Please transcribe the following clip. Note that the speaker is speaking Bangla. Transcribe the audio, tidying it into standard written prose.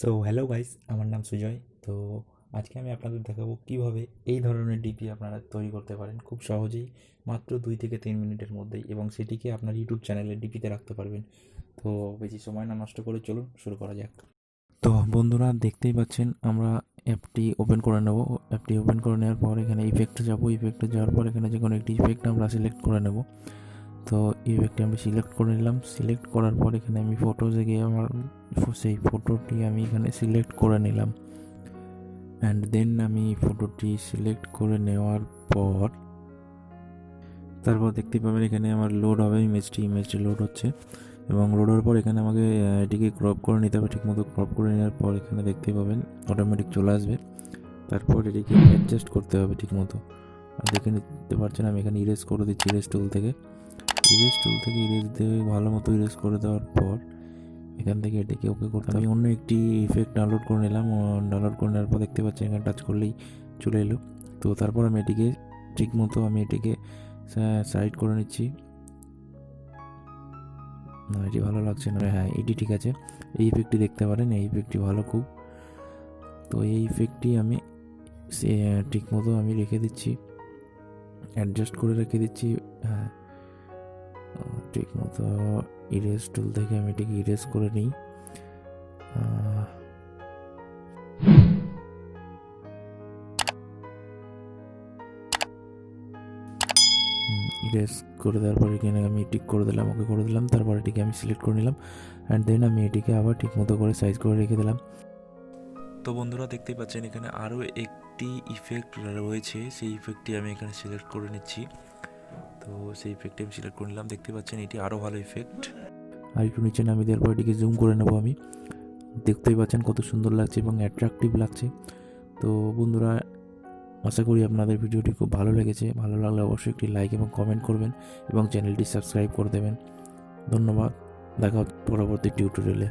সো হ্যালো গাইস, আমার নাম সুজয়। তো আজকে আমি আপনাদের দেখাবো কিভাবে এই ধরনের ডিপি আপনারা তৈরি করতে পারেন খুব সহজেই, মাত্র 2 থেকে 3 মিনিটের মধ্যেই, এবং সেটিকে আপনার ইউটিউব চ্যানেলে ডিপিতে রাখতে পারবেন। তো বেশি সময় না নষ্ট করে চলুন শুরু করা যাক। তো বন্ধুরা, দেখতেই পাচ্ছেন আমরা অ্যাপটি ওপেন করে নেব। অ্যাপটি ওপেন করে নেওয়ার পর এখানে ইফেক্টে যাব। ইফেক্টে যাওয়ার পর এখানে যে কোনো একটি ইফেক্ট আমরা সিলেক্ট করে নেব। তো ইফেক্টটি আমি সিলেক্ট করে নিলাম। সিলেক্ট করার পর এখানে আমি ফটোজে গিয়ে আমার সেই ফটোটি আমি এখানে সিলেক্ট করে নিলাম। অ্যান্ড দেন আমি ফটোটি সিলেক্ট করে নেওয়ার পর তারপর দেখতে পাবেন এখানে আমার লোড হবে, ইমেজটি লোড হচ্ছে। এবং লোড হওয়ার পর এখানে আমাকে এটিকে ক্রপ করে নিতে হবে। ঠিকমতো ক্রপ করে নেওয়ার পর এখানে দেখতে পাবেন অটোমেটিক চলে আসবে। তারপর এটিকে অ্যাডজাস্ট করতে হবে ঠিকমতো। আর দেখে নিতে পারছেন আমি এখানে ইরেজ করে দিচ্ছি ইরেজ টুল থেকে। ইরেজ দিয়ে ভালো মতো ইরেজ করে দেওয়ার পর এখান থেকে এটিকে ওকে করতে আমি অন্য একটি ইফেক্ট ডাউনলোড করে নিলাম। ডাউনলোড করে নেওয়ার পর দেখতে পাচ্ছি এখানে টাচ করলেই চলে এলো। তো তারপর আমি এটিকে সাইড করে নিচ্ছি। না, এটি ভালো লাগছে না। হ্যাঁ, এটি ঠিক আছে। এই ইফেক্টটি দেখতে পারেন, এই ইফেক্টটি ভালো খুব। তো এই ইফেক্টটি আমি ঠিকমতো আমি রেখে দিচ্ছি, অ্যাডজাস্ট করে রেখে দিচ্ছি। হ্যাঁ, ঠিকমতো ইরেজ টুল থেকে আমি এটিকে ইরেজ করে নিই। ইরেজ করে দেওয়ার পর এখানে আমি টিক করে দিলাম, ওকে করে দিলাম। তারপর এটিকে আমি সিলেক্ট করে নিলাম অ্যান্ড দেন আমি এটিকে আবার ঠিকমতো করে সাইজ করে রেখে দিলাম। তো বন্ধুরা, দেখতেই পাচ্ছেন এখানে আরও একটি ইফেক্ট রয়েছে, সেই ইফেক্টটি আমি এখানে সিলেক্ট করে নিচ্ছি। তো সেই ইফেক্টটি আমি সিলেক্ট করে নিলাম। দেখতে পাচ্ছেন এটি আরও ভালো ইফেক্ট। আর একটু নিচে নামিয়ে দেওয়ার পর এটিকে জুম করে নেবো আমি। দেখতেই পাচ্ছেন কত সুন্দর লাগছে এবং অ্যাট্রাকটিভ লাগছে। তো বন্ধুরা, আশা করি আপনাদের ভিডিওটি খুব ভালো লেগেছে। ভালো লাগলে অবশ্যই একটি লাইক এবং কমেন্ট করবেন এবং চ্যানেলটি সাবস্ক্রাইব করে দেবেন। ধন্যবাদ। দেখা হচ্ছে পরবর্তী টিউটোরিয়ালে।